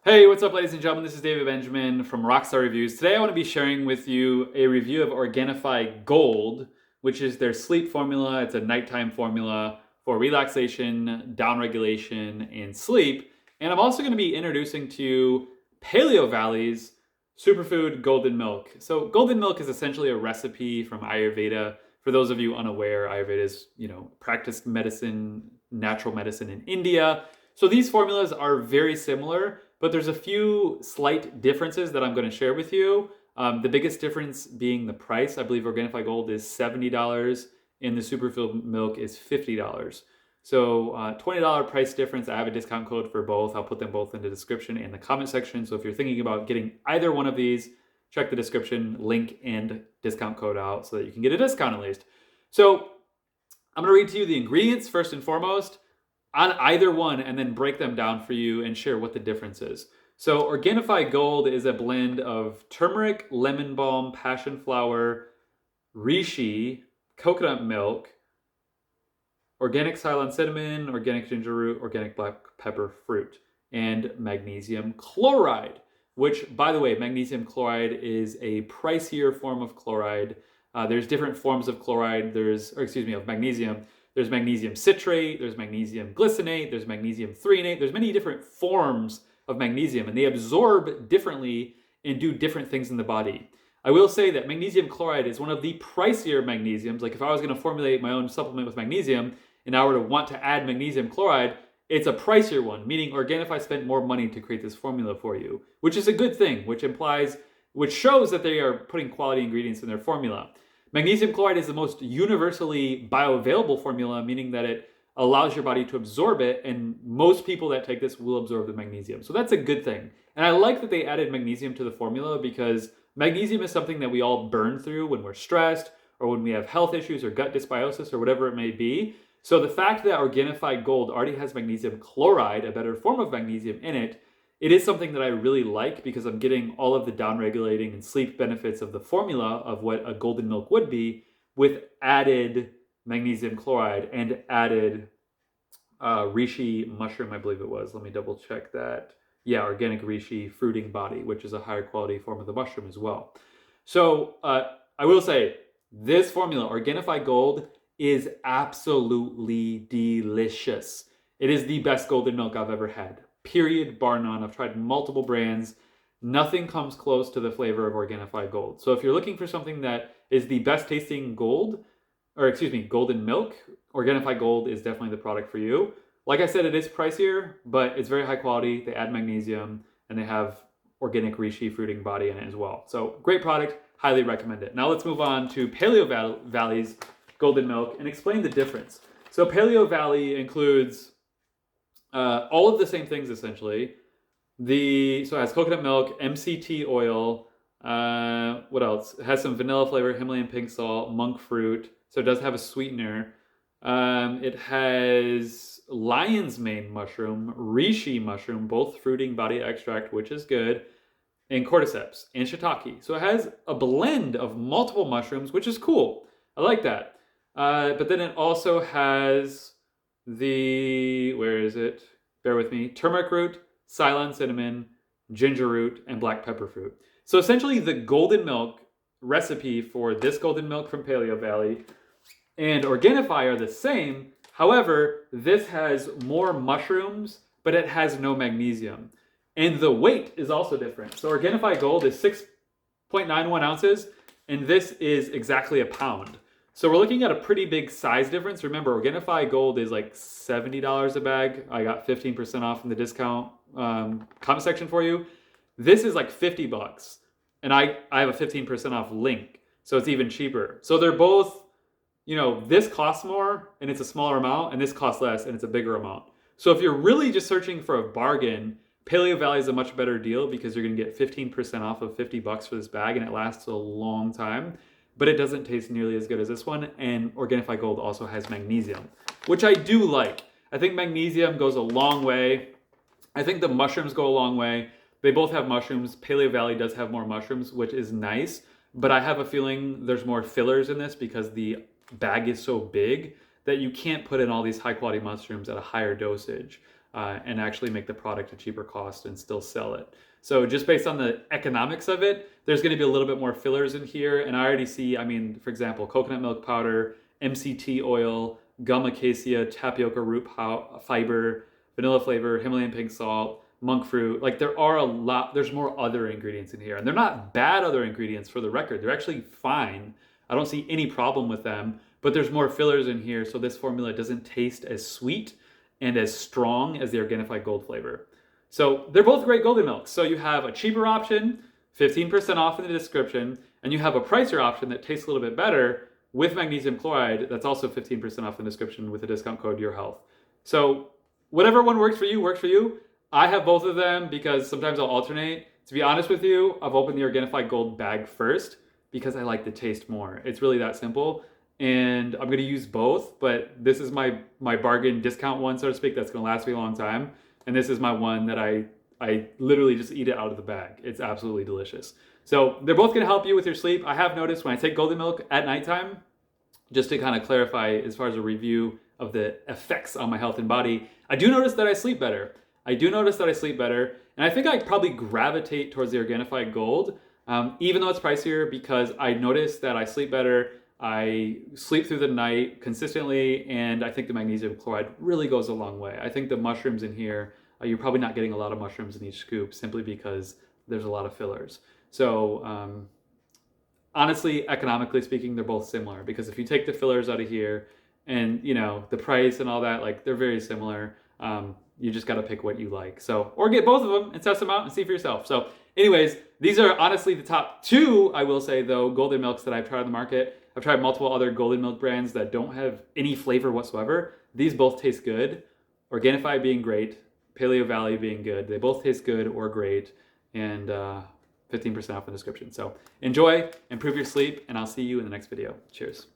Hey, what's up, ladies and gentlemen? This is David Benjamin from Rockstar Reviews. Today I want to be sharing with you a review of Organifi Gold, which is their sleep formula. It's a nighttime formula for relaxation, downregulation, and sleep. And I'm also going to be introducing to you Paleovalley's superfood golden milk. So golden milk is essentially a recipe from Ayurveda. For those of you unaware, Ayurveda is, practiced medicine, natural medicine in India. So these formulas are very similar, but there's a few slight differences that I'm going to share with you. The biggest difference being the price. I believe Organifi Gold is $70 and the superfood milk is $50. So $20 price difference. I have a discount code for both. I'll put them both in the description and the comment section. So if you're thinking about getting either one of these, check the description link and discount code out so that you can get a discount at least. So I'm going to read to you the ingredients first and foremost on either one and then break them down for you and share what the difference is. So Organifi Gold is a blend of turmeric, lemon balm, passion flower, reishi, coconut milk, organic Ceylon cinnamon, organic ginger root, organic black pepper fruit, and magnesium chloride, which, by the way, magnesium chloride is a pricier form of chloride. There's different forms of chloride. Of magnesium. There's magnesium citrate, there's magnesium glycinate, there's magnesium threonate. There's many different forms of magnesium, and they absorb differently and do different things in the body. I will say that magnesium chloride is one of the pricier magnesiums. Like if I was going to formulate my own supplement with magnesium and I were to want to add magnesium chloride, it's a pricier one, meaning Organifi spent more money to create this formula for you, which is a good thing, which shows that they are putting quality ingredients in their formula. Magnesium chloride is the most universally bioavailable formula, meaning that it allows your body to absorb it, and most people that take this will absorb the magnesium. So that's a good thing. And I like that they added magnesium to the formula because magnesium is something that we all burn through when we're stressed or when we have health issues or gut dysbiosis or whatever it may be. So the fact that Organifi Gold already has magnesium chloride, a better form of magnesium in it, it is something that I really like because I'm getting all of the downregulating and sleep benefits of the formula of what a golden milk would be with added magnesium chloride and added reishi mushroom, I believe it was. Let me double check that. Yeah, organic reishi fruiting body, which is a higher quality form of the mushroom as well. So I will say this formula, Organifi Gold, is absolutely delicious. It is the best golden milk I've ever had. Period, bar none. I've tried multiple brands. Nothing comes close to the flavor of Organifi Gold. So if you're looking for something that is the best tasting golden milk, Organifi Gold is definitely the product for you. Like I said, it is pricier, but it's very high quality. They add magnesium and they have organic reishi fruiting body in it as well. So great product, highly recommend it. Now let's move on to Paleovalley's golden milk and explain the difference. So Paleovalley includes all of the same things essentially. So it has coconut milk, MCT oil, what else? It has some vanilla flavor, Himalayan pink salt, monk fruit. So it does have a sweetener. It has lion's mane mushroom, reishi mushroom, both fruiting body extract, which is good, and cordyceps and shiitake. So it has a blend of multiple mushrooms, which is cool. I like that. But then it also has where is it? Bear with me. Turmeric root, Ceylon cinnamon, ginger root, and black pepper fruit. So essentially the golden milk recipe for this golden milk from Paleovalley and Organifi are the same. However, this has more mushrooms, but it has no magnesium. And the weight is also different. So Organifi Gold is 6.91 ounces, and this is exactly a pound. So we're looking at a pretty big size difference. Remember, Organifi Gold is like $70 a bag. I got 15% off in the discount comment section for you. This is like $50. And I have a 15% off link. So it's even cheaper. So they're both, this costs more and it's a smaller amount, and this costs less and it's a bigger amount. So if you're really just searching for a bargain, Paleovalley is a much better deal because you're going to get 15% off of $50 for this bag, and it lasts a long time. But it doesn't taste nearly as good as this one. And Organifi Gold also has magnesium, which I do like. I think magnesium goes a long way. I think the mushrooms go a long way. They both have mushrooms. Paleovalley does have more mushrooms, which is nice. But I have a feeling there's more fillers in this because the bag is so big that you can't put in all these high quality mushrooms at a higher dosage. and actually make the product a cheaper cost and still sell it. So just based on the economics of it, there's going to be a little bit more fillers in here. And I already see, I mean, for example, coconut milk powder, MCT oil, gum acacia, tapioca root fiber, vanilla flavor, Himalayan pink salt, monk fruit. Like there are a lot, there's more other ingredients in here. And they're not bad other ingredients for the record. They're actually fine. I don't see any problem with them, but there's more fillers in here. So this formula doesn't taste as sweet and as strong as the Organifi Gold flavor. So they're both great golden milks. So you have a cheaper option, 15% off in the description, and you have a pricier option that tastes a little bit better with magnesium chloride. That's also 15% off in the description with the discount code YourHealth. So whatever one works for you, works for you. I have both of them because sometimes I'll alternate. To be honest with you, I've opened the Organifi Gold bag first because I like the taste more. It's really that simple. And I'm gonna use both, but this is my bargain discount one, so to speak, that's gonna last me a long time. And this is my one that I literally just eat it out of the bag. It's absolutely delicious. So they're both gonna help you with your sleep. I have noticed when I take golden milk at nighttime, just to kind of clarify as far as a review of the effects on my health and body, I do notice that I sleep better. And I think I probably gravitate towards the Organifi Gold, even though it's pricier, because I notice that I sleep better. I sleep through the night consistently, and I think the magnesium chloride really goes a long way. I think the mushrooms in here, you're probably not getting a lot of mushrooms in each scoop simply because there's a lot of fillers. So honestly, economically speaking, they're both similar, because if you take the fillers out of here and, you know, the price and all that, like they're very similar. You just got to pick what you like. So, or get both of them and test them out and see for yourself. So anyways, these are honestly the top two, I will say though, golden milks that I've tried on the market. I've tried multiple other golden milk brands that don't have any flavor whatsoever. These both taste good. Organifi being great, Paleovalley being good. They both taste good or great, and 15% off in the description. So enjoy, improve your sleep, and I'll see you in the next video. Cheers.